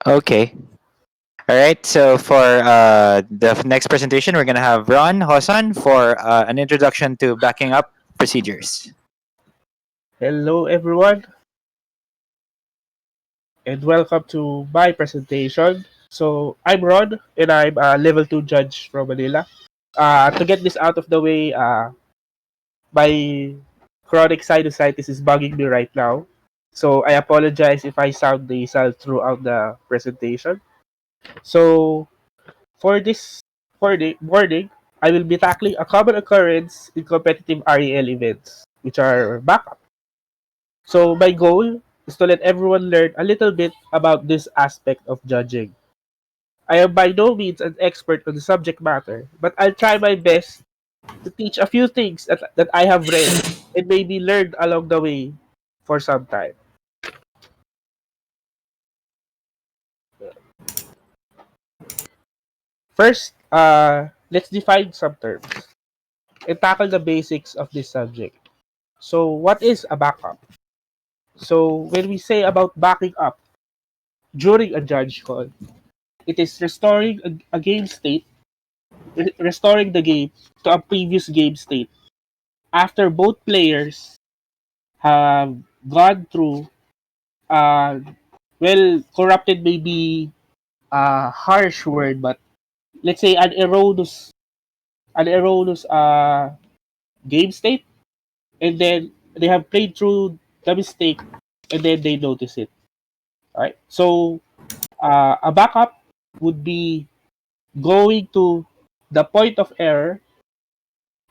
Okay. All right. So for the next presentation, we're gonna have Ron Hosan for an introduction to backing up procedures. Hello, everyone, and welcome to my presentation. So, I'm Rod, and I'm a level 2 judge from Manila. To get this out of the way, my chronic sinusitis is bugging me right now. So, I apologize if I sound nasal throughout the presentation. So, for this morning, I will be tackling a common occurrence in competitive REL events, which are backup. So my goal is to let everyone learn a little bit about this aspect of judging. I am by no means an expert on the subject matter, but I'll try my best to teach a few things that I have read and maybe learned along the way for some time. First, let's define some terms and tackle the basics of this subject. So, what is a backup? So, when we say about backing up during a judge call, it is restoring a game state restoring the game to a previous game state after both players have gone through uh well corrupted may be a harsh word, but let's say an erroneous game state, and then they have played through the mistake and then they notice it. All right, so a backup would be going to the point of error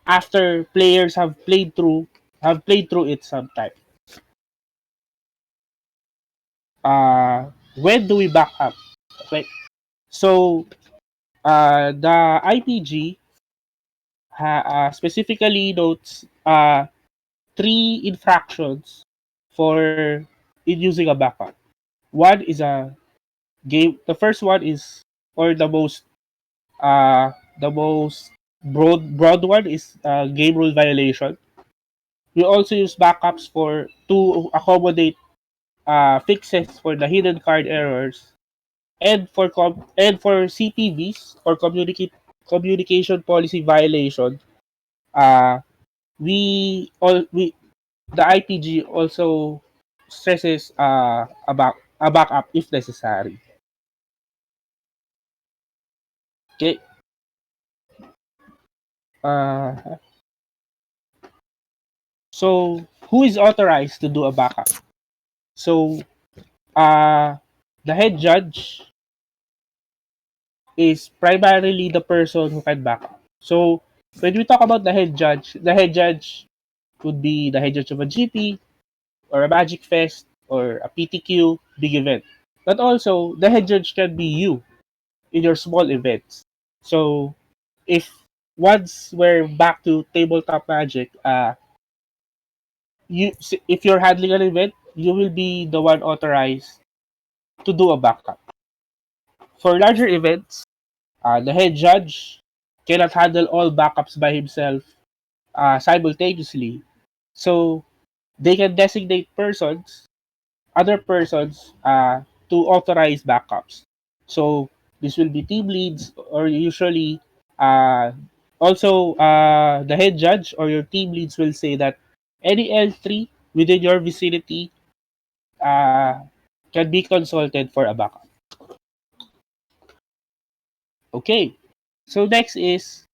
after players have played through it sometime. When do we back up? Okay. So the IPG specifically notes three infractions for in using a backup. One is a game. The first one is, or uh the most broad one is game rule violation. We also use backups for to accommodate fixes for the hidden card errors, and for CPVs or communication policy violation. Uh, we the IPG also stresses a backup if necessary. Okay. Uh, so who is authorized to do a backup? So uh, the head judge is primarily the person who can back up. So when we talk about the head judge could be the head judge of a GP or a Magic Fest or a PTQ big event. But also the head judge can be you in your small events. So if once we're back to tabletop magic, if you're handling an event, you will be the one authorized to do a backup. For larger events, the head judge cannot handle all backups by himself simultaneously. So they can designate other persons, to authorize backups. So this will be team leads, or usually uh, also the head judge or your team leads will say that any L3 within your vicinity can be consulted for a backup. Okay. So next is,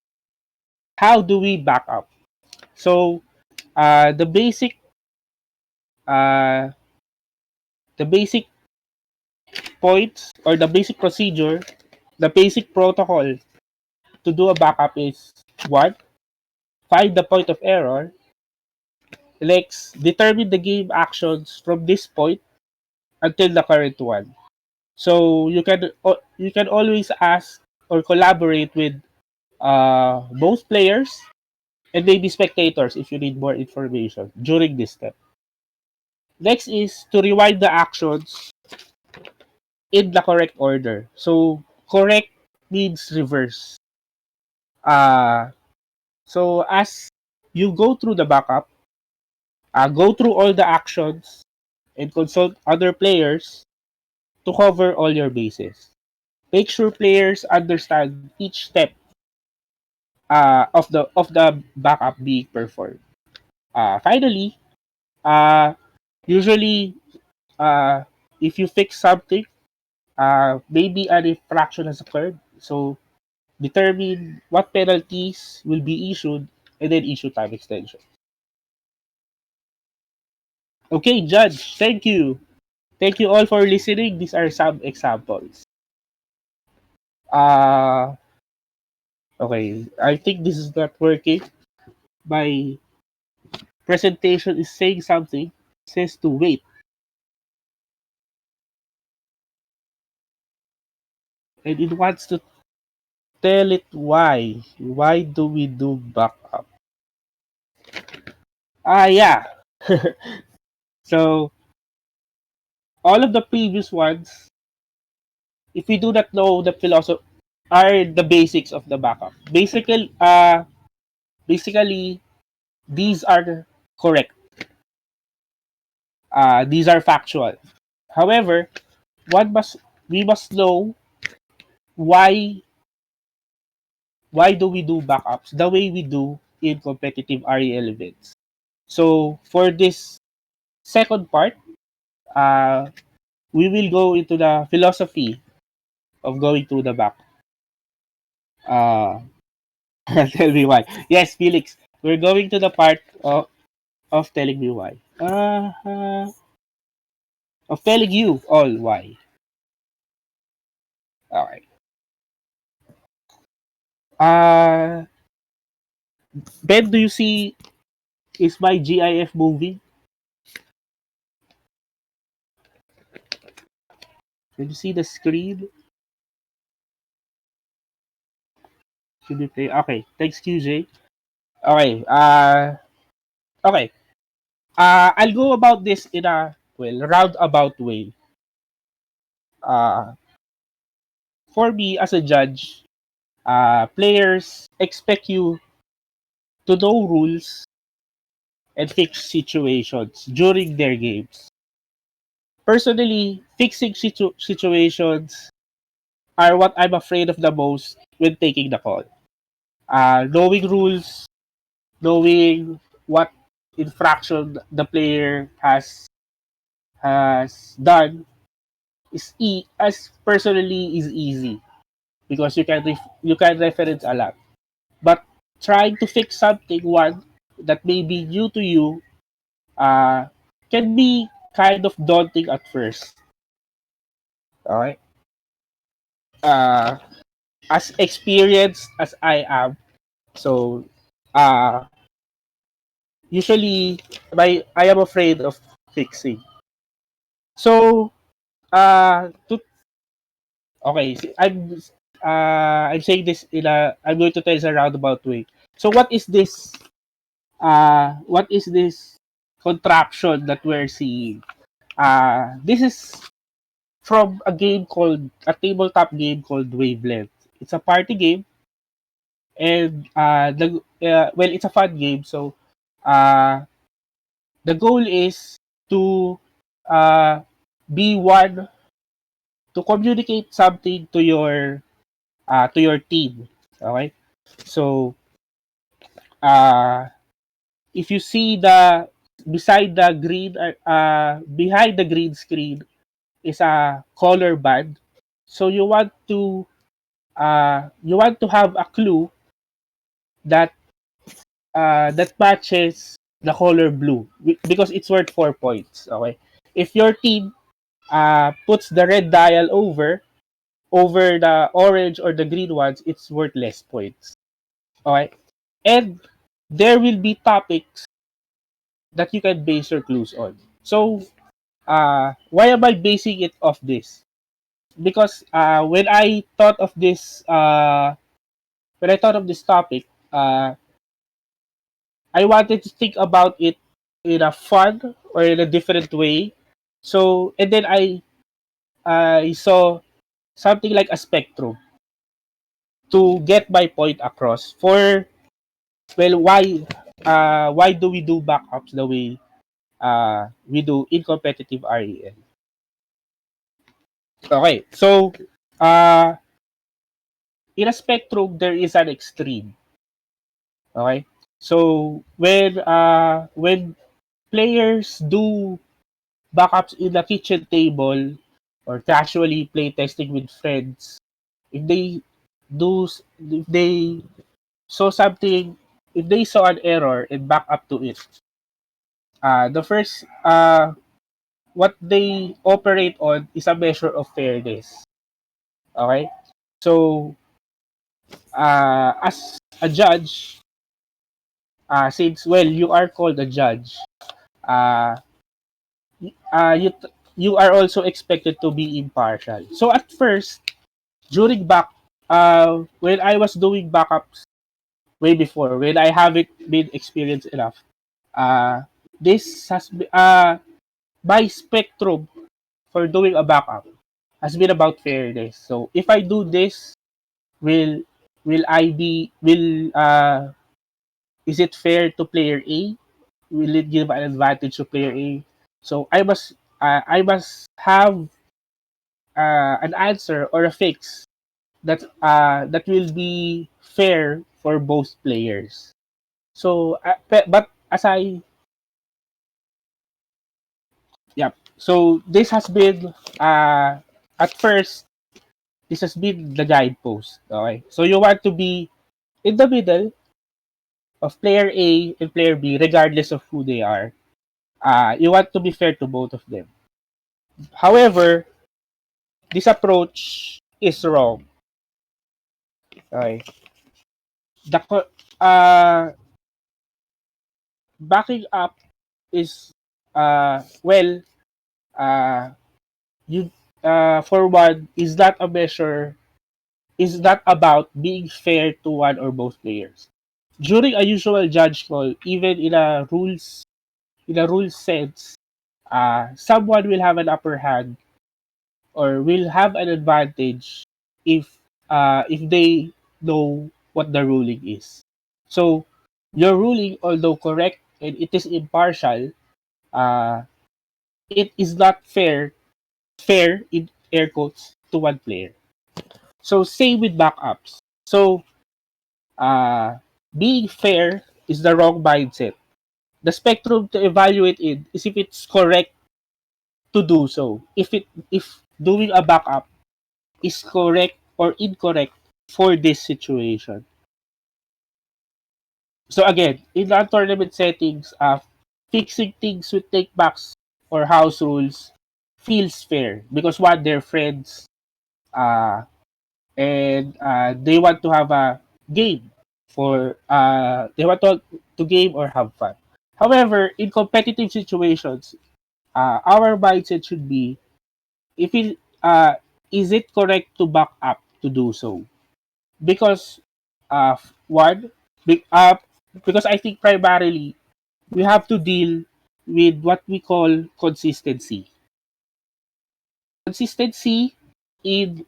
how do we back up? So the uh, basic points, or the basic procedure, the basic protocol to do a backup is: one, find the point of error. Next, determine the game actions from this point until the current one. So you can always ask or collaborate with both players and maybe spectators if you need more information during this step. Next is to rewind the actions in the correct order. So correct means reverse. Uh, so as you go through the backup, go through all the actions and consult other players. to cover all your bases. Make sure players understand each step of the backup being performed. Finally, uh, usually if you fix something, maybe an infraction has occurred. So determine what penalties will be issued and then issue time extension. Okay, Judge, thank you. Thank you all for listening. These are some examples. Uh, okay, I think this is not working. My presentation is saying something. It says to wait. And it wants to tell it why. Why do we do backup? Yeah. So, all of the previous ones, if we do not know the philosophy, are the basics of the backup. Basically, these are correct. These are factual. However, one must we must know why do we do backups the way we do in competitive REL events. So for this second part, uh, we will go into the philosophy of going through the back. Uh, tell me why. Yes, Felix, we're going to the part of telling me why. Of telling you all why. All right. Uh, Ben, do you see is my GIF moving? Can you see the screen? Should we play? Okay, thanks, QJ. Okay. Okay. I'll go about this in a roundabout way. Uh, for me as a judge, players expect you to know rules and fix situations during their games. Personally, fixing situations are what I'm afraid of the most when taking the call. Knowing rules, knowing what infraction the player has done as personally is easy because you can reference a lot. But trying to fix something one that may be new to you uh, can be kind of daunting at first. Alright? Uh, as experienced as I am, so uh, usually I am afraid of fixing. So to okay, I'm saying this in a I'm going to tell this a roundabout way. So what is this contraption that we're seeing? This is from a tabletop game called Wavelength. It's a party game, and it's a fun game. So uh, the goal is to uh, be one to communicate something to your team. Okay, so uh, if you see the beside the green behind the green screen is a color band. So you want to have a clue that that matches the color blue because it's worth 4 points. Okay, if your team puts the red dial over the orange or the green ones, it's worth less points. Okay, and there will be topics that you can base your clues on. So why am I basing it off this? Because when I thought of this topic, I wanted to think about it in a fun or in a different way. So and then I saw something like a spectrum to get my point across. For well, why do we do backups the way we do in competitive REL? Okay, so uh, in a spectrum, there is an extreme. Okay, so when players do backups in the kitchen table or casually play testing with friends, if they if they saw something, if they saw an error and back up to it, the first what they operate on is a measure of fairness. Okay, so as a judge, since well you are called a judge, uh, you you are also expected to be impartial. So at first, during when I was doing backups way before, when I haven't been experienced enough, uh, this has been, my spectrum for doing a backup has been about fairness. So if I do this, will will I be will is it fair to player A? Will it give an advantage to player A? So I must have an answer or a fix that will be fair for both players. So but as I yeah, so this has been at first this has been the guidepost. Okay, so you want to be in the middle of player A and player B, regardless of who they are. You want to be fair to both of them. However, this approach is wrong. Okay, the backing up is well uh, you for one is not a measure is not about being fair to one or both players. During a usual judge call, even in a rules sense, someone will have an upper hand or will have an advantage if they know what the ruling is. So your ruling, although correct and it is impartial, uh, it is not fair in air quotes to one player. So same with backups. So uh, being fair is the wrong mindset. The spectrum to evaluate it is if it's correct to do so. If doing a backup is correct or incorrect for this situation. So again, in non-tournament settings, fixing things with takebacks or house rules feels fair because one, they're friends, uh, and they want to have a game for they want to game or have fun. However, in competitive situations, our mindset should be if it is it correct to back up to do so because one be- uh, because I think primarily we have to deal with what we call consistency. Consistency in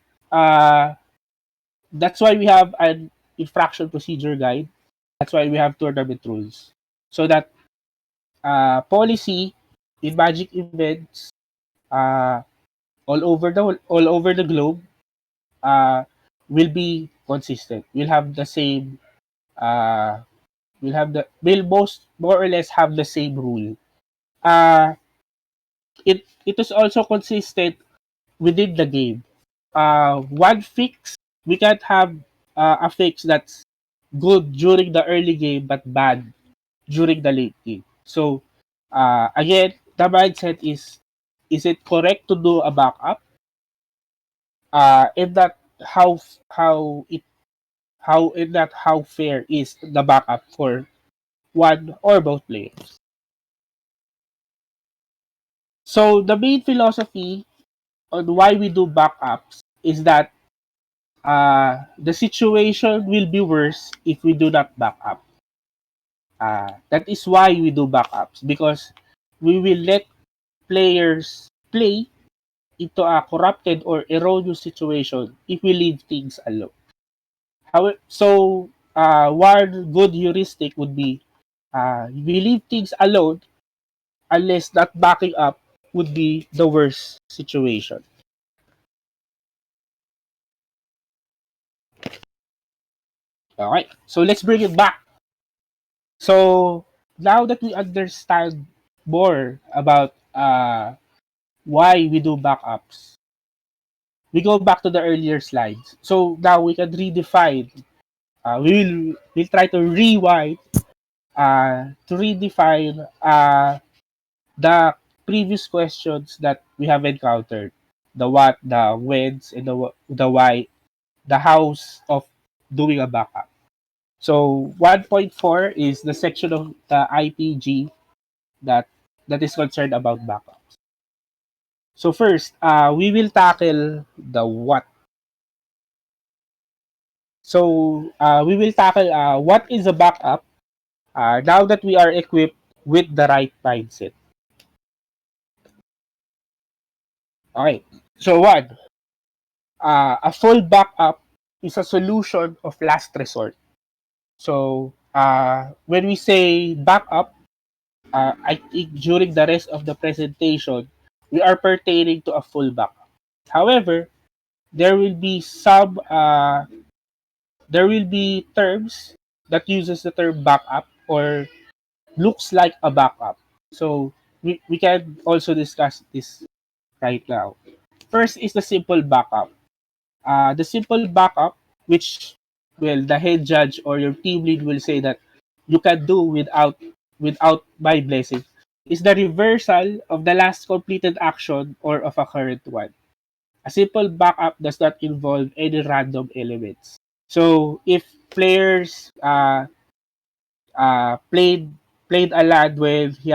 that's why we have an infraction procedure guide. That's why we have tournament rules. So that policy in magic events uh, all over the globe uh, will be consistent. We'll have the same uh, will most more or less have the same rule. Uh, it is also consistent within the game. One fix we can't have a fix that's good during the early game but bad during the late game. So again, the mindset is it correct to do a backup? And that how it how in that how fair is the backup for one or both players. So the main philosophy on why we do backups is that the situation will be worse if we do not back up. That is why we do backups because we will let players play into a corrupted or erroneous situation if we leave things alone. One good heuristic would be we leave things alone unless that backing up would be the worst situation. Alright, so let's bring it back. So now that we understand more about why we do backups, we go back to the earlier slides. So now we can redefine. We'll try to rewind to redefine the previous questions that we have encountered, the what, the whens, and the why, the hows of doing a backup. So 1.4 is the section of the IPG that that is concerned about backups. So first, we will tackle the what. So we will tackle what is a backup now that we are equipped with the right mindset. Okay. So one, a full backup is a solution of last resort. So when we say backup, I think during the rest of the presentation, we are pertaining to a full backup. However, there will be there will be terms that uses the term backup or looks like a backup. So we can also discuss this right now. First is the simple backup. The simple backup, which well the head judge or your team lead will say that you can do without my blessing, is the reversal of the last completed action or of a current one. A simple backup does not involve any random elements. So if players played a land when he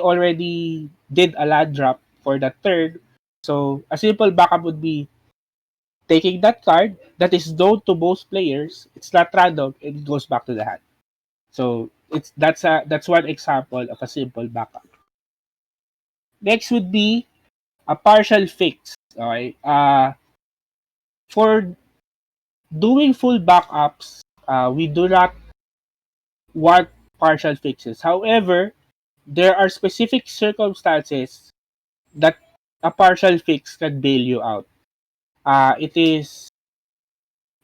already did a land drop for the turn, so a simple backup would be taking that card that is known to most players. It's not random, and it goes back to the hand. So that's one example of a simple backup. Next would be a partial fix. Okay. For doing full backups, we do not want partial fixes. However, there are specific circumstances that a partial fix can bail you out. It is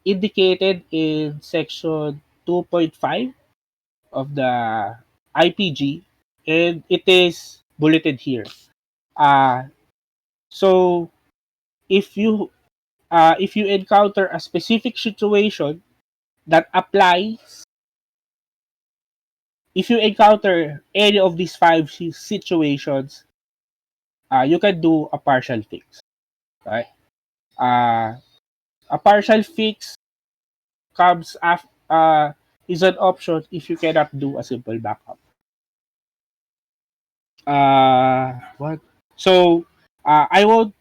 indicated in section 2.5 of the IPG, and it is bulleted here. Uh, so if you encounter a specific situation that applies, if you encounter any of these five situations, you can do a partial fix. Right? Uh, a partial fix comes after is an option if you cannot do a simple backup. What? So I won't,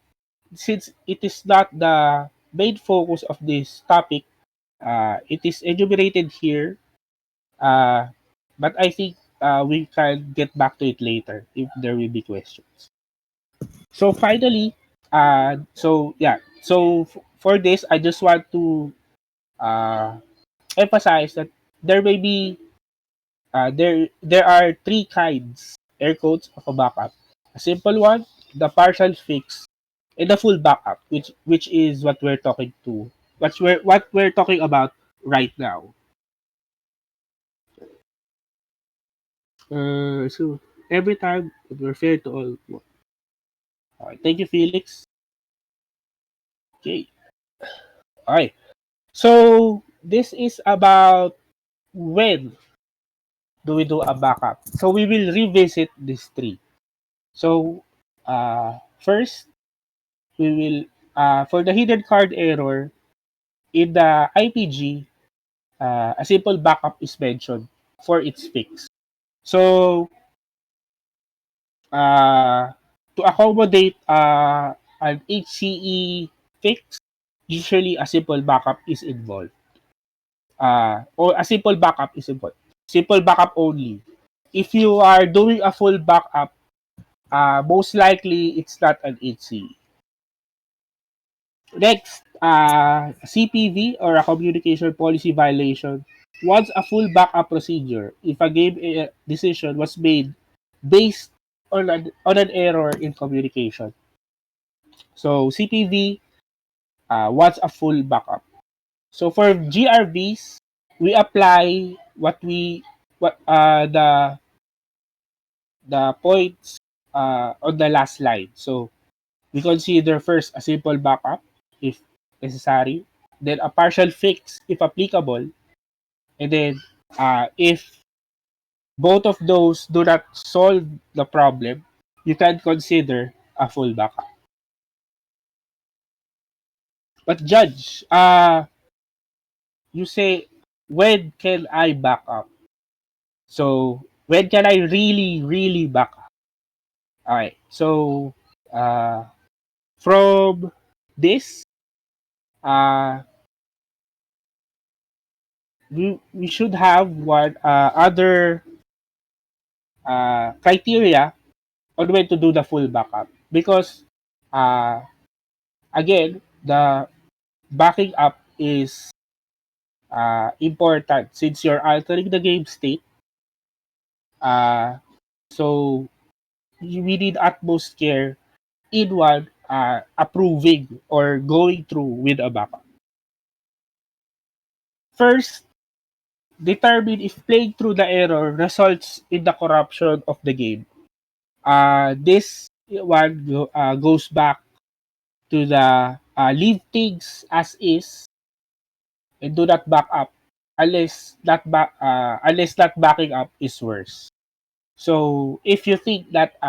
since it is not the main focus of this topic. It is enumerated here, uh, but I think we can get back to it later if there will be questions. So finally, for this, I just want to uh, emphasize that there may be there are three kinds, air quotes, of a backup. A simple one, the partial fix, and the full backup, which is what we're talking about right now. So every time we're fair to all. All right, thank you, Felix. Okay. All right. So this is about when do we do a backup. So we will revisit these three. So first we will for the hidden card error in the IPG, a simple backup is mentioned for its fix. So uh, to accommodate an HCE fix, usually a simple backup is involved. Or a simple backup is involved. Simple backup only. If you are doing a full backup, most likely it's not an HCE. Next, CPV or a communication policy violation wants a full backup procedure if a game decision was made based on an error in communication. So CPV wants a full backup. So for GRBs, we apply what the points on the last line. So we consider first a simple backup if necessary, then a partial fix if applicable, and then if both of those do not solve the problem, you can consider a full backup. But Judge, you say, when can I back up? So when can I really, really back up? Okay. So uh, from this, uh, we should have one other criteria on when to do the full backup, because uh, again, the backing up is important since you're altering the game state. Uh, so we need utmost care in one approving or going through with a backup. First, determine if playing through the error results in the corruption of the game. This one goes back to the leave things as is and do not back up unless that backing up is worse. So if you think that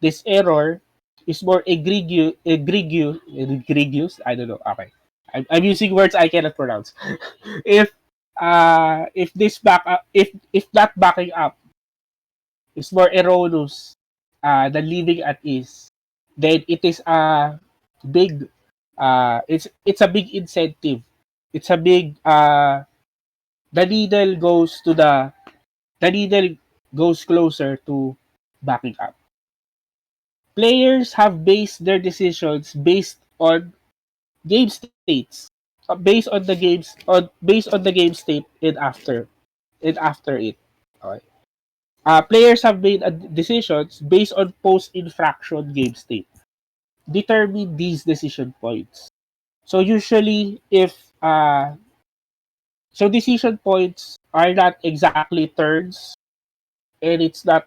this error is more egregious. I don't know. Okay, I'm using words I cannot pronounce. If this if that backing up is more erroneous than leaving at ease, then it is a big it's a big incentive. It's a big the needle goes to the needle goes closer to backing up. Players have based their decisions game states, based on the game state and after it. Okay. Players have made decisions based on post-infraction game state. Determine these decision points. So usually, if so, decision points are not exactly turns, and it's not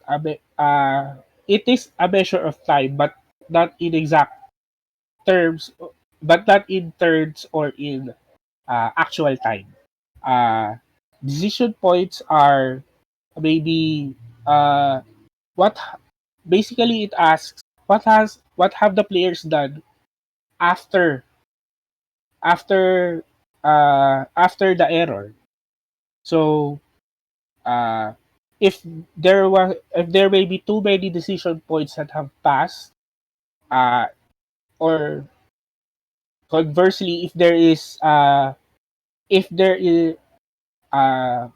it is a measure of time, but not in exact terms, but not in turns or in actual time. Uh, Decision points are maybe what basically it asks what have the players done after after after the error. So uh, if there may be too many decision points that have passed, uh, or conversely, if there is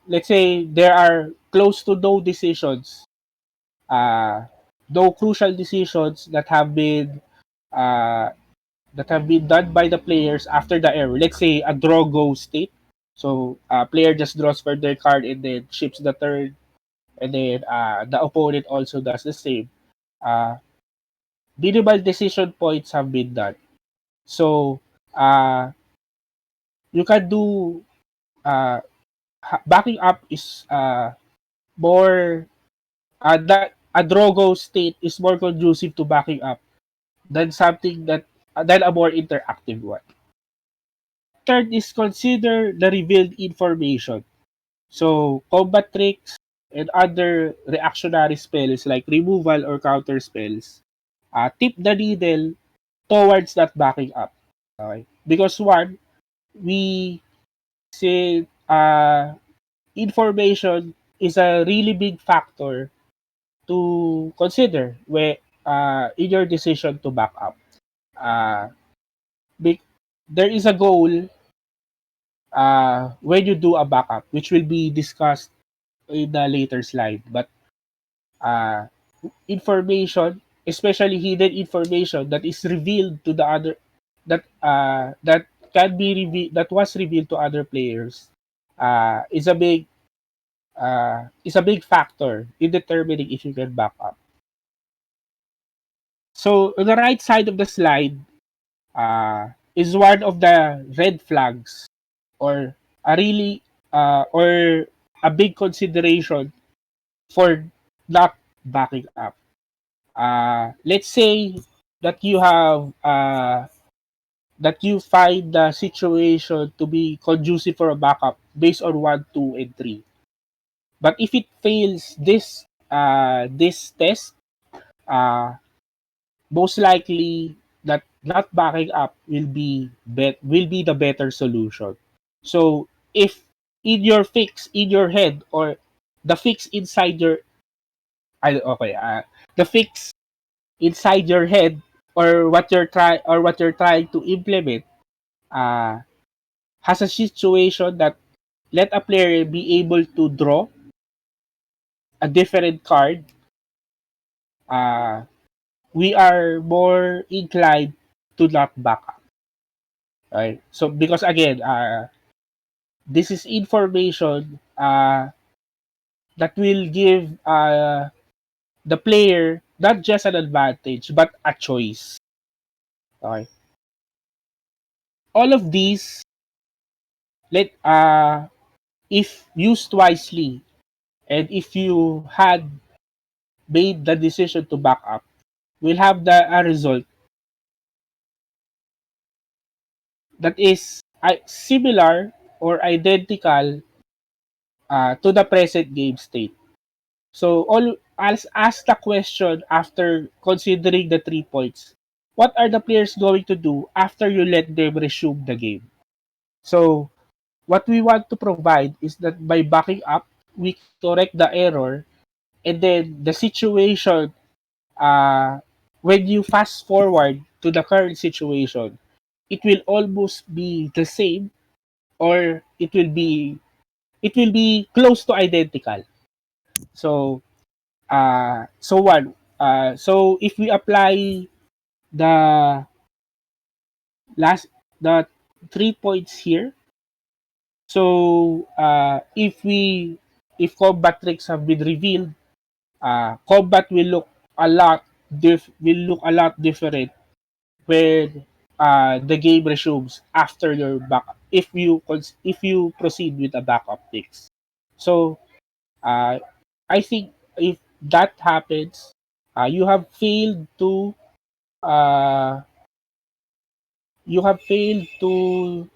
let's say there are close to no decisions, uh, no crucial decisions uh, that have been done by the players after the error. Let's say a draw go state. So player just draws for their card and then ships the turn, and then the opponent also does the same. Uh, Minimal decision points have been done. So uh, you can do backing up is more that a Drogo state is more conducive to backing up than something that than a more interactive one. Third is consider the revealed information. So combat tricks and other reactionary spells like removal or counter spells tip the needle towards that backing up. Okay? Because one, we say information is a really big factor to consider where in your decision to back up. Uh, be- there is a goal when you do a backup, which will be discussed in the later slide. But uh, information, especially hidden information that is revealed to the other, that can be revealed, that was revealed to other players, is a big factor in determining if you can back up. So on the right side of the slide, is one of the red flags, or a really or a big consideration for not backing up. Let's say that you find the situation to be conducive for a backup based on one, two, and three. But if it fails this test, uh, most likely that not backing up will be the better solution. So if in your fix in your head, or the fix inside your okay, the fix inside your head, or what you're trying to implement, uh, has a situation that let a player be able to draw a different card, uh, we are more inclined to not back up. Right? So because again, this is information that will give the player not just an advantage but a choice. Okay? All of these, let if used wisely, and if you had made the decision to back up, will have the a result that is similar or identical to the present game state. So all as ask the question after considering the 3 points. What are the players going to do after you let them resume the game? So what we want to provide is that by backing up, we correct the error, and then the situation, uh, when you fast forward to the current situation, it will almost be the same, or it will be close to identical. So so if we apply the last the 3 points here, so if combat tricks have been revealed, combat will look a lot different when the game resumes after your backup, if you proceed with a backup fix. So uh, I think if that happens, you have failed to uh, you have failed to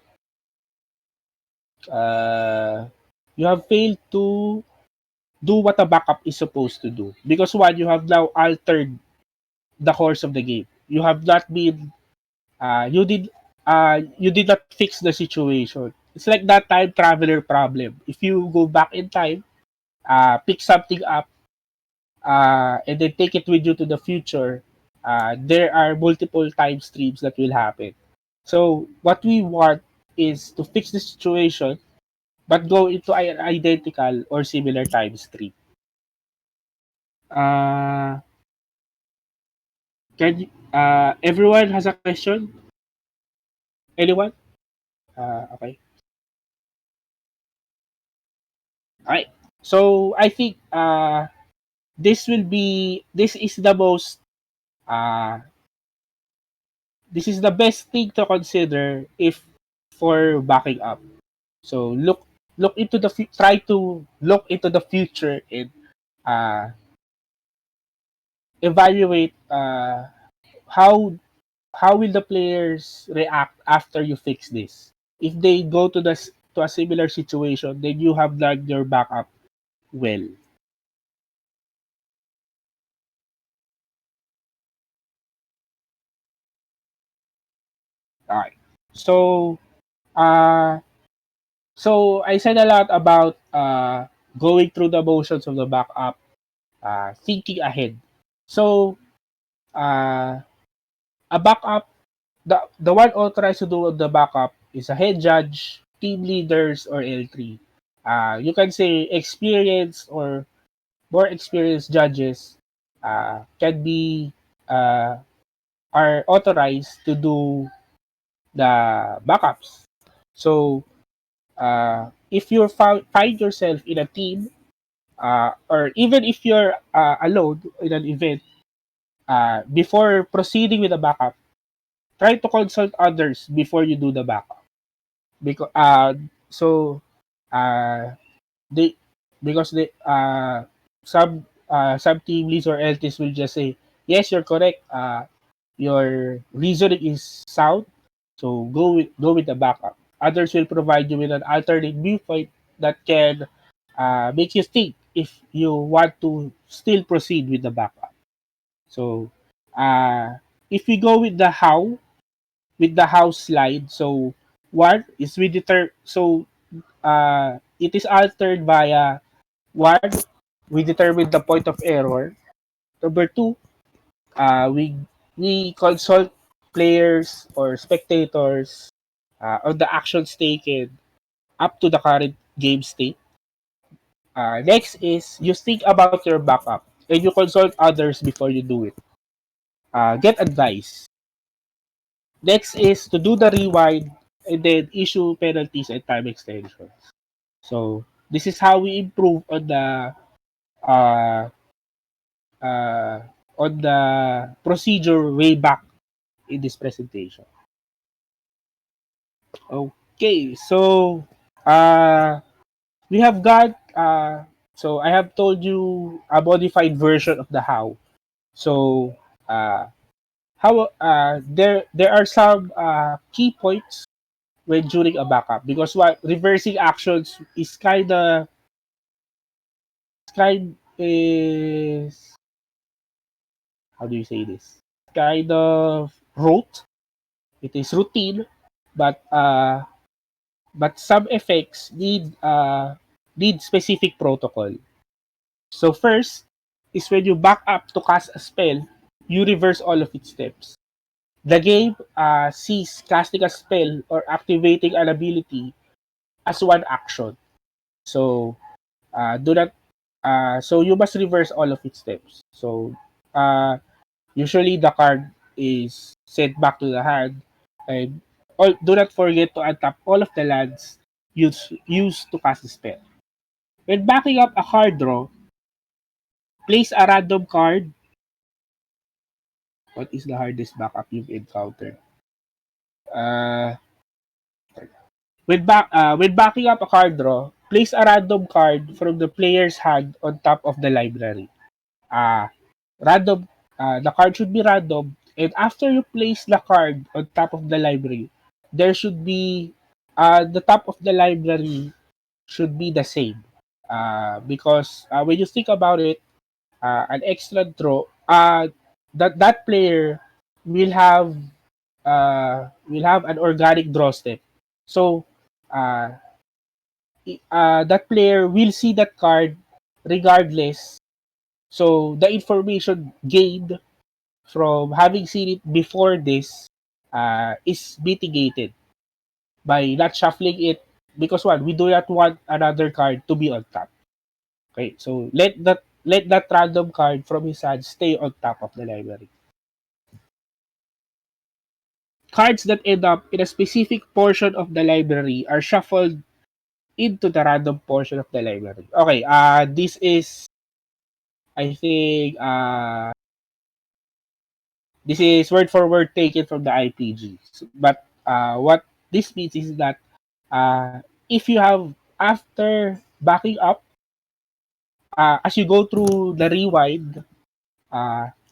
uh, you have failed to do what a backup is supposed to do, because one, you have now altered the course of the game. You have not been you did not fix the situation. It's like that time traveler problem. If you go back in time, pick something up, and then take it with you to the future, there are multiple time streams that will happen. So what we want is to fix the situation, but go into an identical or similar time stream. Uh, everyone has a question? Anyone? Okay. All right. So I think uh, this is the best thing to consider if for backing up. So try to look into the future, and uh, evaluate how will the players react after you fix this. If they go to a similar situation, then you have done your backup well. All right. So uh so I said a lot about going through the motions of the backup, thinking ahead. So uh a backup, the one authorized to do the backup is a head judge, team leaders, or L3. You can say experienced or more experienced judges can be uh, are authorized to do the backups. So if you find yourself in a team, or even if you're alone in an event, before proceeding with the backup, try to consult others before you do the backup. Because so uh they because they some team leads or LTs will just say, yes, you're correct. Your reasoning is sound, so go with the backup. Others will provide you with an alternate viewpoint that can make you think if you want to still proceed with the backup. So if we go with the how slide, so one is we deter so it is altered via one, we determine the point of error. Number two, we consult players or spectators on the actions taken up to the current game state. Next is you think about your backup and you consult others before you do it. Get advice. Next is to do the rewind and then issue penalties and time extensions. So this is how we improve uh, uh, on the procedure way back in this presentation. Okay, so uh, we have got so I have told you a modified version of the how. So how there are some key points when during a backup because what reversing actions is kind is how do you say this? Kind of rote. It is routine, but some effects need specific protocol. So first is when you back up to cast a spell, you reverse all of its steps. The game sees casting a spell or activating an ability as one action. So do not so you must reverse all of its steps. So uh, usually the card is sent back to the hand, and do not forget to untap all of the lands used to cast the spell. When backing up a card draw, place a random card. What is the hardest backup you've encountered? Uh, when backing up a card draw, place a random card from the player's hand on top of the library. Uh, random. The card should be random, and after you place the card on top of the library, there should be the top of the library should be the same. Because when you think about it, an extra draw, that player will have an organic draw step. So uh, that player will see that card regardless. So the information gained from having seen it before this is mitigated by not shuffling it because one, we do not want another card to be on top. Okay, so let that random card from his hand stay on top of the library. Cards that end up in a specific portion of the library are shuffled into the random portion of the library. Okay, this is I think this is word for word taken from the IPG. But what this means is that if you have after backing up, as you go through the rewind,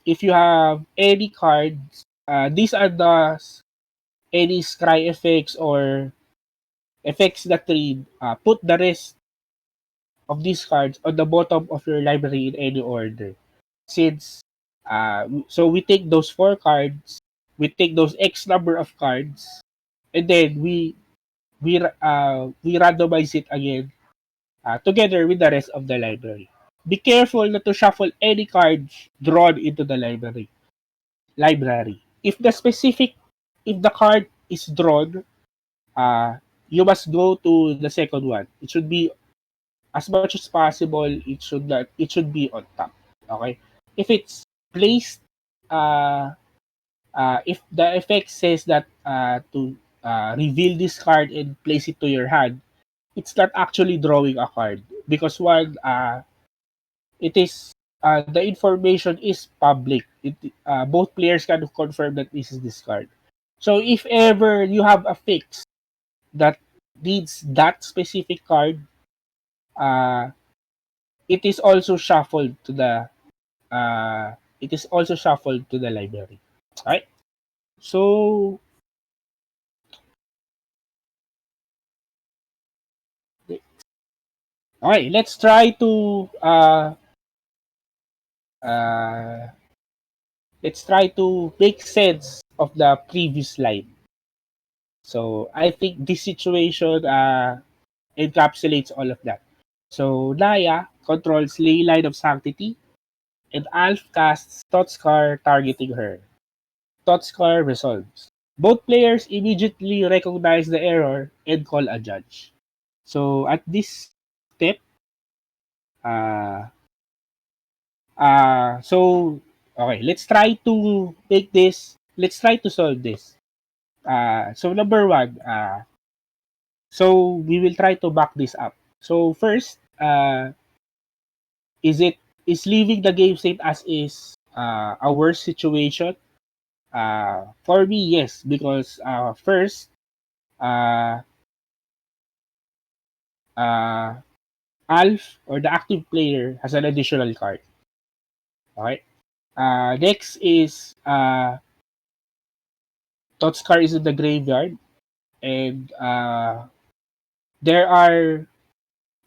if you have any cards, these are the any scry effects or effects that read, put the rest of these cards on the bottom of your library in any order. Since so we take those four cards, we take those X number of cards, and then we randomize it again together with the rest of the library. Be careful not to shuffle any cards drawn into the library. If the card is drawn, uh, you must go to the second one. It should be as much as possible. It should be on top. Okay. If it's placed, if the effect says that to reveal this card and place it to your hand, it's not actually drawing a card because one, it is the information is public. Both players can confirm that this is this card. So if ever you have a fix that needs that specific card, uh, it is also shuffled to the library. Right? So okay, uh, let's try to make sense of the previous line. So I think this situation encapsulates all of that. So Naya controls Ley Line of Sanctity, and Alf casts Totskar targeting her. Totskar resolves. Both players immediately recognize the error and call a judge. So at this step, uh, so okay, let's try to solve this. So number one, so we will try to back this up. So first, is leaving the game state as is a worse situation? For me, yes, because first, uh, uh, Alf or the active player has an additional card. Okay. Next is Totskar is in the graveyard, and there are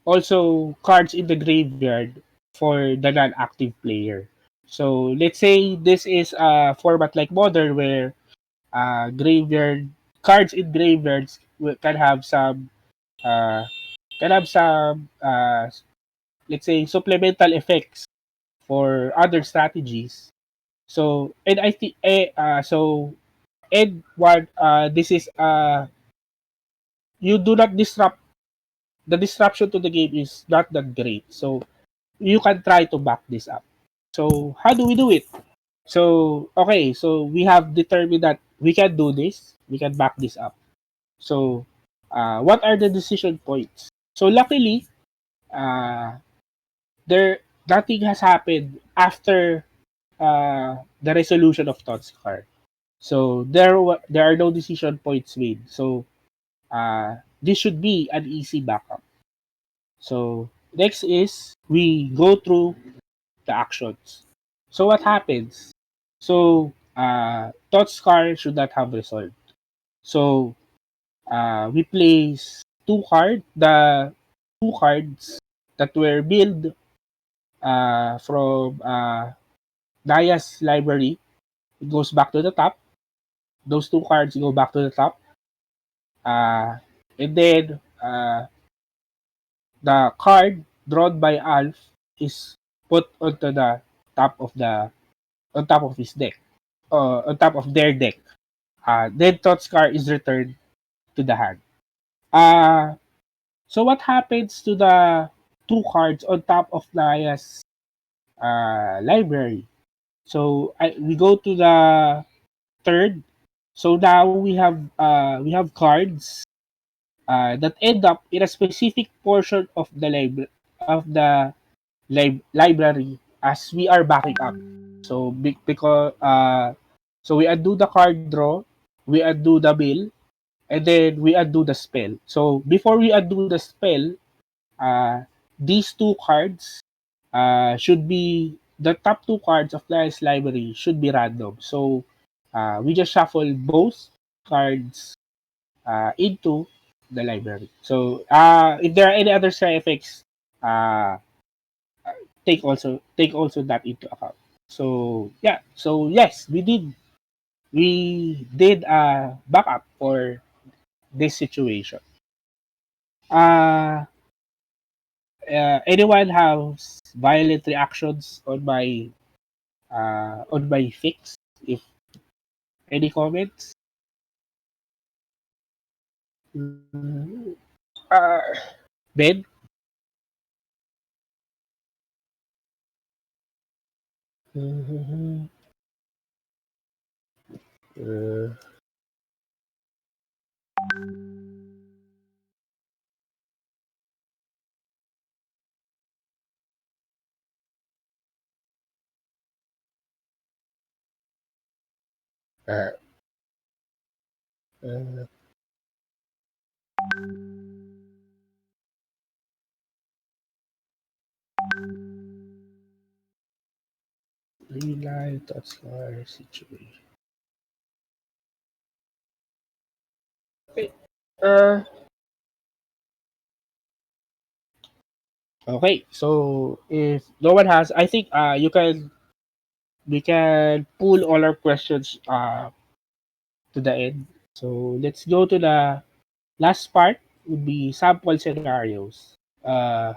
also cards in the graveyard for the non-active player. So let's say this is a format like Modern where graveyard cards in graveyards can have some uh, let's say supplemental effects for other strategies. So and I think and what this is you do not disrupt the disruption to the game is not that great. So you can try to back this up. So how do we do it? So okay, so we have determined that we can do this. We can back this up. So what are the decision points? So luckily, uh, there nothing has happened after the resolution of Totskar. So there are no decision points made. So this should be an easy backup. So next is we go through the actions. So what happens? So Totskar should not have resolved. So we place the two cards that were built from Daya's library. It goes back to the top. Those two cards go back to the top. And then the card drawn by Alf is put onto the top of the on top of his deck. On top of their deck. Then Totskar is returned to the hand. Uh, so what happens to the two cards on top of Naya's library? So we go to the third. So now we have cards that end up in a specific portion of the library as we are backing up. So because so we undo the card draw, we undo the mill, and then we undo the spell. So before we undo the spell, uh, these two cards should be the top two cards of Lion's library should be random. So we just shuffle both cards into the library. So if there are any other side effects, uh, take also that into account. So yeah, so yes, we did a backup for this situation. Uh, anyone has violent reactions on my fix? If any comments? Mhm. Uh, Ben? Mhm. Uh, uh, Uh, Real life thoughts are situation. Okay. Uh, okay. So if no one has, I think we can pull all our questions to the end. So let's go to the last part. Would be sample scenarios. All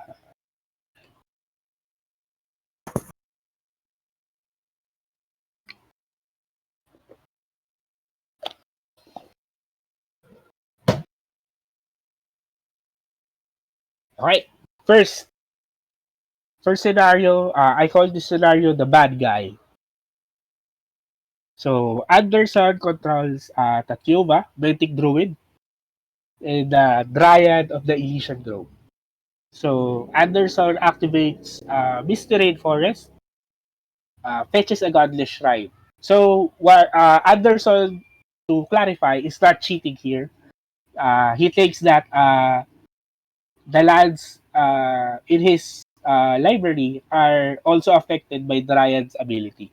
right. First, first scenario. I call this scenario the bad guy. So Anderson controls Tatiova, Benthic Druid, and the Dryad of the Elysian Grove. So Anderson activates Mystery Forest, fetches a Godless Shrine. So what Anderson, to clarify, is not cheating here. He thinks that the lands in his library are also affected by Dryad's ability.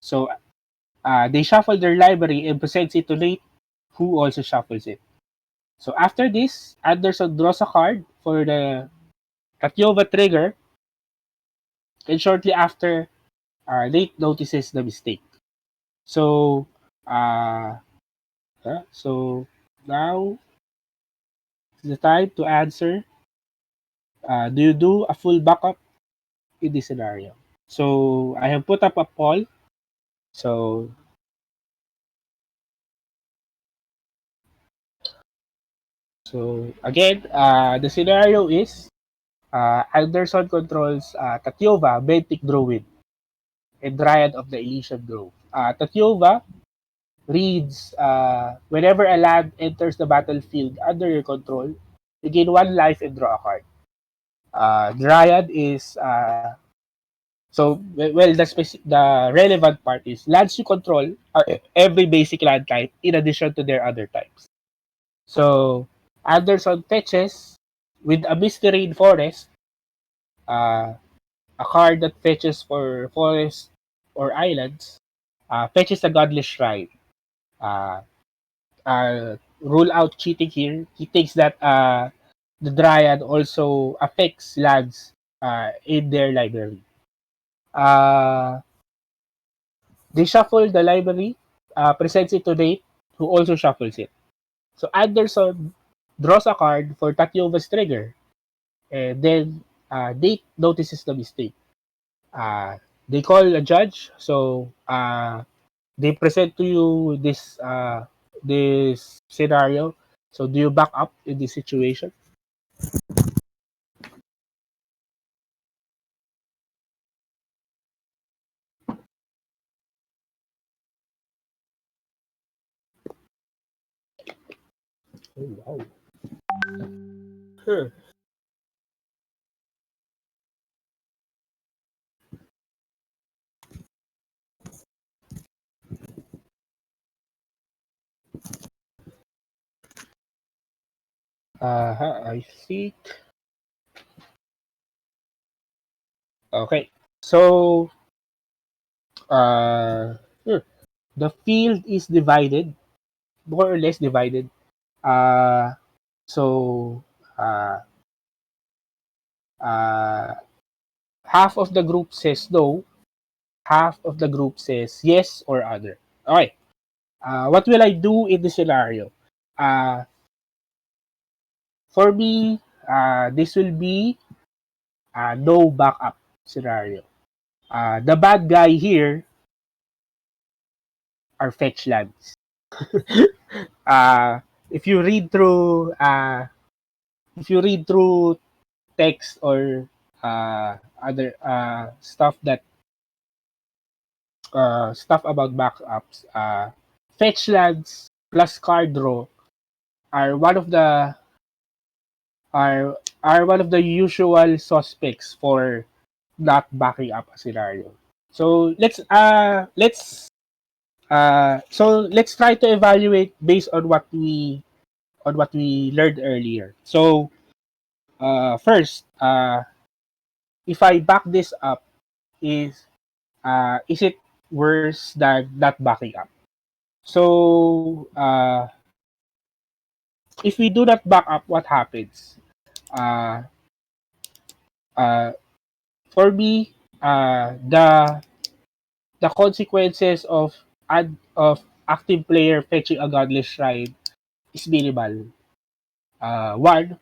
So they shuffle their library and presents it to Nate, who also shuffles it. So after this, Anderson draws a card for the Katiova trigger, and shortly after, Nate notices the mistake. So, uh, so now is the time to answer. Do you do a full backup in this scenario? So I have put up a poll. So again, the scenario is Anderson controls Tatiova, Benthic Druid, and Dryad of the Elysian Grove. Tatiova reads, whenever a land enters the battlefield under your control, you gain one life and draw a card. Dryad is the relevant part is lands you control are every basic land type in addition to their other types. So Anderson fetches with a mystery in forest, uh, a card that fetches for forest or islands, fetches a godless shrine. Uh, Rule out cheating here. He thinks that the Dryad also affects lands in their library. Uh, they shuffle the library, presents it to Nate, who also shuffles it. So Anderson draws a card for Tatyova's trigger, and then Nate notices the mistake. They call a judge, so they present to you this scenario. So do you back up in this situation? Oh, wow. Huh. I think. Okay. So, uh, hmm, the field is divided, more or less divided. Uh, so, uh, uh, half of the group says no, half of the group says yes or other. Okay. What will I do in this scenario? Uh, for me, this will be no backup scenario. The bad guy here are fetch lands. uh, if you read through text or other stuff about backups, fetch lands plus card draw are one of the are one of the usual suspects for not backing up a scenario. So let's So let's try to evaluate based on what we learned earlier. So first, if I back this up, is it worse than not backing up? So if we do not back up, what happens? Uh, uh, for me, the consequences of active player fetching a godless shrine is minimal. One,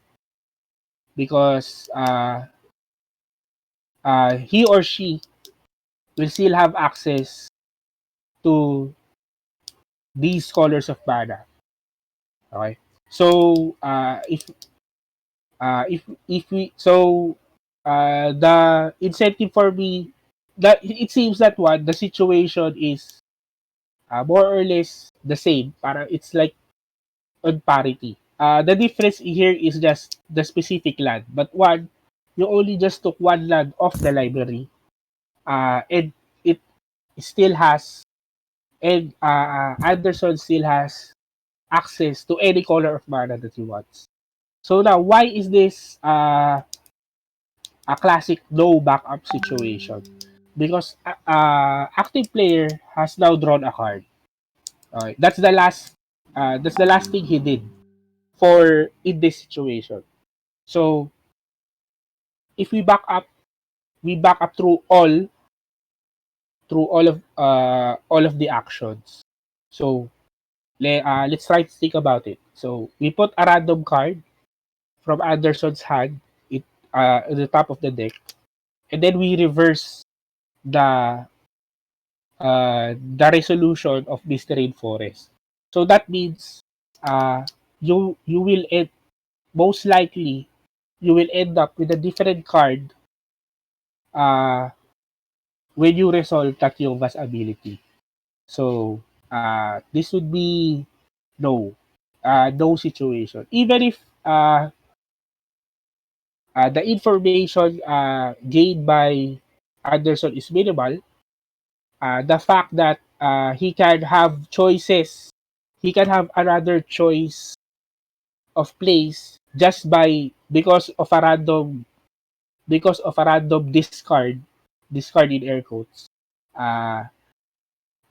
because he or she will still have access to these colors of mana. Okay. So if we so the incentive for me, that it seems that one, the situation is more or less the same. Para it's like on parity. The difference here is just the specific land. But one, you only just took one land off the library. And it still has, and Anderson still has access to any color of mana that he wants. So now, why is this a classic no backup situation? Because active player has now drawn a card. Okay, that's the last thing he did for in this situation. So if we back up through all of the actions. So let's try to think about it. So we put a random card from Anderson's hand it at the top of the deck, and then we reverse the the resolution of this rainforest. So that means you will most likely you will end up with a different card uh, when you resolve Takyovas ability. So this would be no, no situation. Even if the information gained by Anderson is minimal, the fact that he can have choices, he can have another choice of plays just by because of a random discard in air quotes, uh,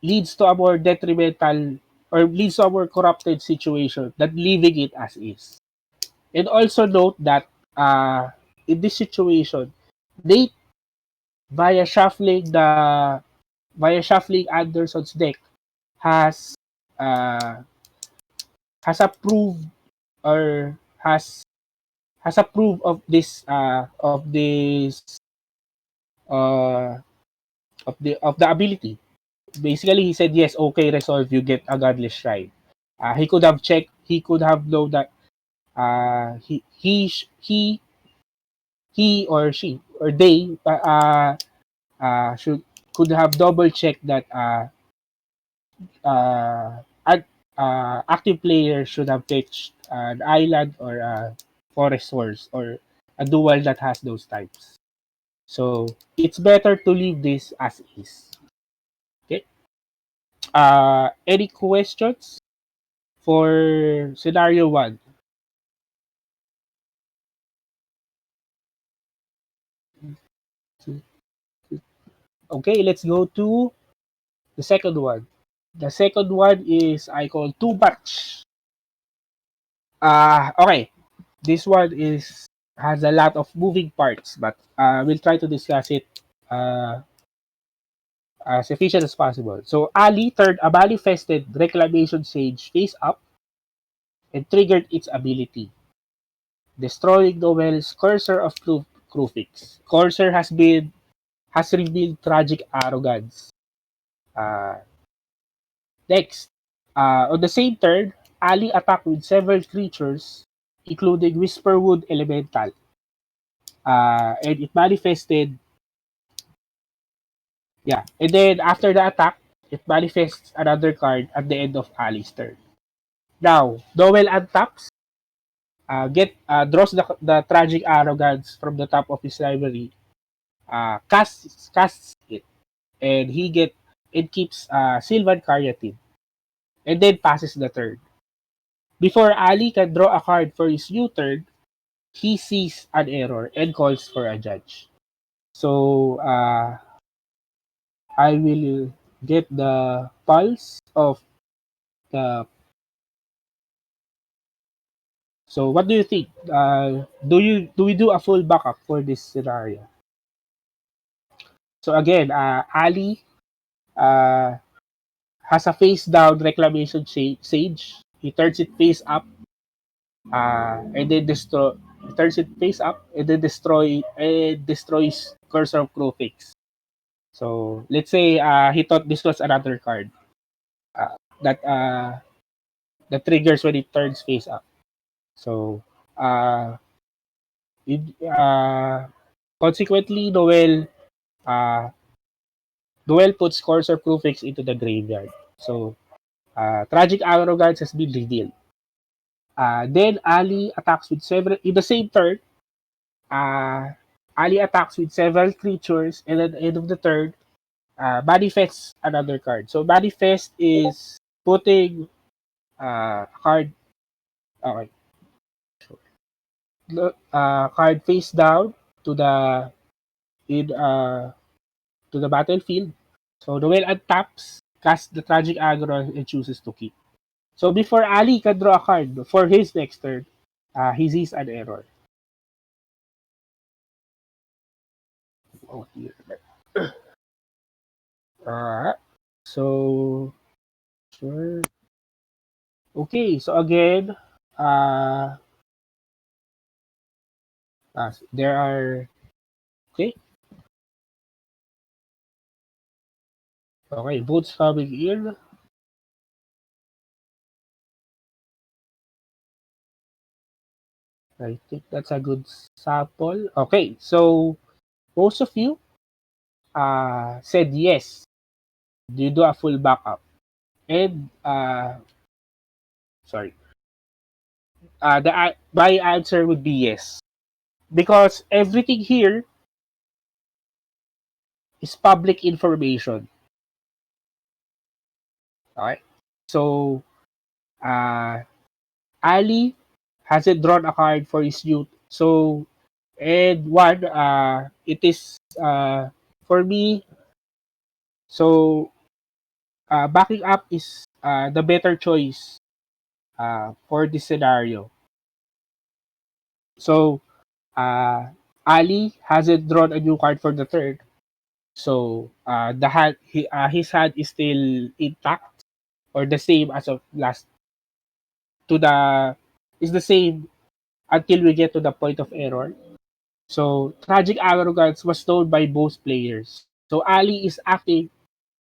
leads to a more detrimental or leads to a more corrupted situation than leaving it as is. And also note that in this situation, they via shuffling the via shuffling Anderson's deck has uh, has approved or has approved uh, of the ability. Basically, he said yes, okay, resolve. You get a godless shrine. He could have checked. He could have known that he or she or they should could have double checked that uh, active players should have fetched an island or a forest source or a dual that has those types. So it's better to leave this as is. Okay. Any questions for scenario one? Okay, let's go to the second one. The second one is I call too much. Okay. This one is has a lot of moving parts, but we'll try to discuss it uh, as efficient as possible. So Ali turned a manifested reclamation sage face up and triggered its ability, destroying Noel's cursor of Krufix. Cursor has revealed tragic arrogance. Uh, Next, on the same turn, Ali attacked with several creatures, including Whisperwood Elemental, and it manifested. Yeah, and then after the attack, it manifests another card at the end of Ali's turn. Now, Noel untaps, draws the tragic arrogance from the top of his library, casts it, and he get and keeps Sylvan Caryatid, and then passes the turn. Before Ali can draw a card for his U-turn, he sees an error and calls for a judge. So I will get the pulse of the. So what do you think? Do we do a full backup for this scenario? So again, Ali uh, has a face down reclamation sage. He turns it face up, and then destroy. He turns it face up and then destroys Cursor of Crowfix. So let's say he thought this was another card uh, that that triggers when it turns face up. So uh, it, consequently, uh, Noel puts Cursor Crewfix into the graveyard. So Tragic Arrogance has been revealed. Then Ali attacks with several in the same turn. Uh, Ali attacks with several creatures, and at the end of the turn, manifests another card. So manifest is putting a card, okay, card face down to the in to the battlefield. So Noel untaps, casts the Tragic Aggro, and chooses to keep. So before Ali can draw a card for his next turn, he sees an error. Oh dear. Alright. So sure. Okay, so again, uh, there are okay. Okay, votes coming in. I think that's a good sample. Okay, so most of you said yes. You do a full backup. And sorry. My answer would be yes. Because everything here is public information. Okay? So uh Ali hasn't drawn a card for his youth. So and one, it is for me, so backing up is the better choice for this scenario. So Ali hasn't drawn a new card for the third. So his hand is still intact or the same as of last to the is the same until we get to the point of error. So Tragic Arrogance was known by both players. So Ali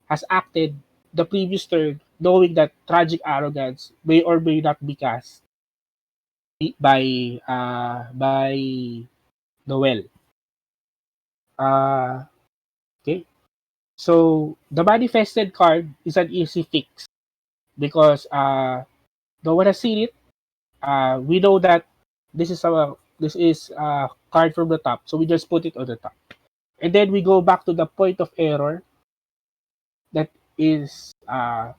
has acted the previous turn knowing that Tragic Arrogance may or may not be cast by Noel. Okay. So the manifested card is an easy fix because no one has seen it. We know that this is a card from the top, so we just put it on the top, and then we go back to the point of error that is uh,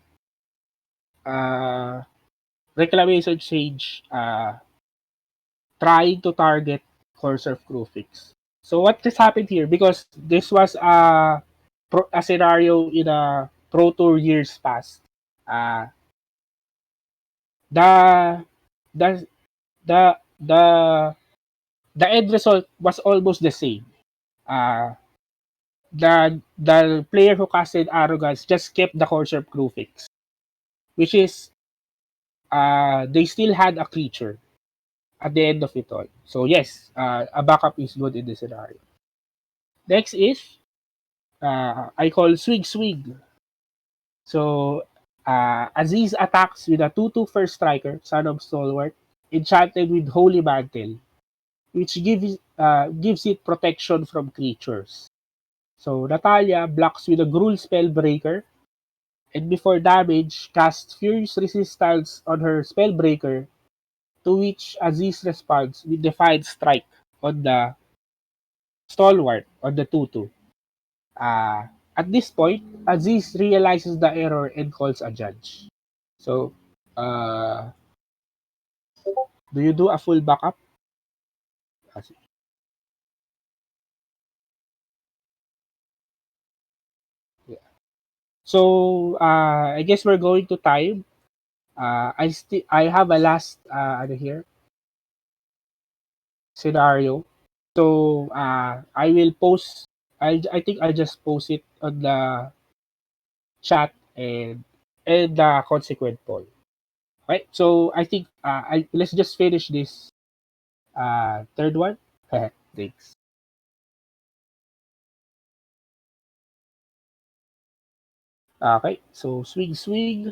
reclamation change trying to target course of Crewfix. So what just happened here? Because this was a scenario in a Pro Tour years past. Uh, the the the the the end result was almost the same. Uh, the player who casted Arrogance just kept the course of Crewfix, which is they still had a creature at the end of it all. So yes, a backup is good in this scenario. Next is I call Swig Swig. So Aziz attacks with a 2/2 first striker, Son of Stalwart, enchanted with Holy Mantle, which gives it protection from creatures. So Natalia blocks with a Gruul Spellbreaker, and before damage, casts Furious Resistance on her Spellbreaker, to which Aziz responds with Defiant Strike on the Stalwart on the 2/2. At this point, Aziz realizes the error and calls a judge. So, uh, do you do a full backup? Yeah. So, I guess we're going to time. I have a last ano here scenario. So, I will post. I think I just post it on the chat and the consequent poll. Right. So I think let's just finish this third one. Thanks. Okay. So swing swing.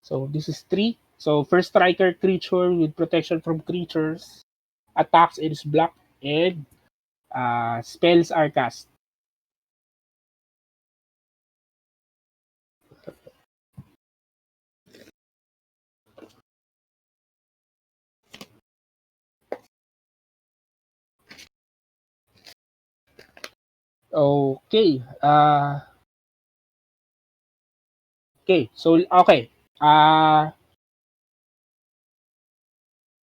So this is three. So first striker creature with protection from creatures attacks and is blocked and spells are cast. Okay. Okay. So okay. Uh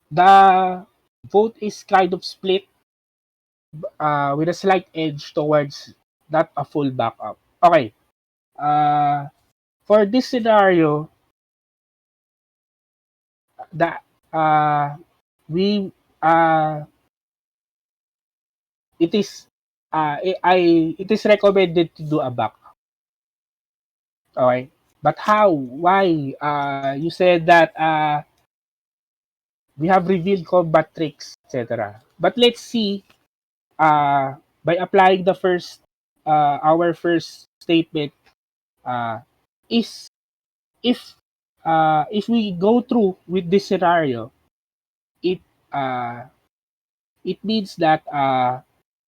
the vote is kind of split with a slight edge towards not a full backup. Okay. Uh for this scenario, that we it is it is recommended to do a backup. Okay. But how? Why? You said that we have revealed combat tricks, etc. But let's see by applying the first our first statement uh, is if we go through with this scenario, it uh, it means that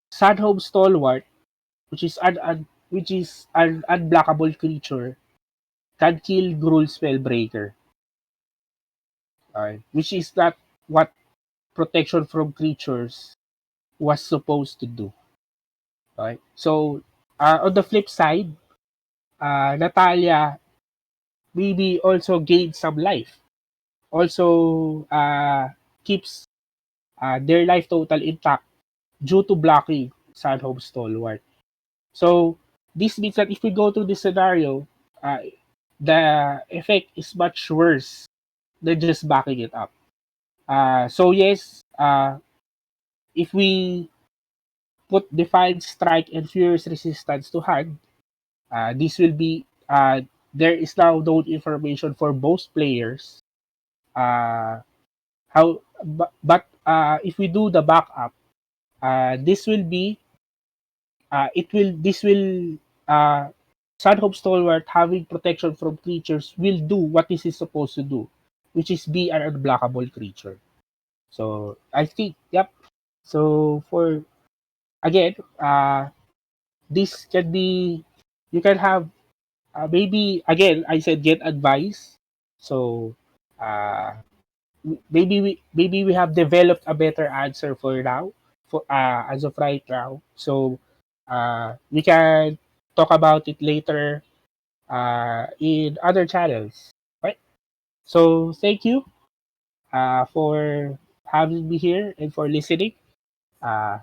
Sandhome Stalwart, which is an unblockable creature, can kill Gruul Spellbreaker, which is not what protection from creatures was supposed to do. Okay? So on the flip side, Natalia maybe also gained some life. Also keeps their life total intact due to blocking Sandhome Stalwart. So this means that if we go through this scenario, the effect is much worse than just backing it up. So yes, if we put Defiant Strike and Furious Resistance to hand, this will be there is now known information for both players. How, but if we do the backup, this will be it will this will Sunhope Stalwart having protection from creatures will do what this is supposed to do, which is be an unblockable creature. So I think yep. So for again, this can be you can have maybe again I said get advice. So uh, maybe we have developed a better answer for now for as of right now. So we can talk about it later in other channels. Right. So thank you for having me here and for listening. Uh,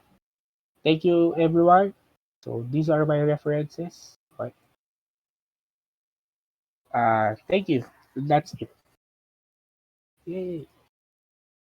thank you everyone. So these are my references. Right. Thank you. That's it. Yay.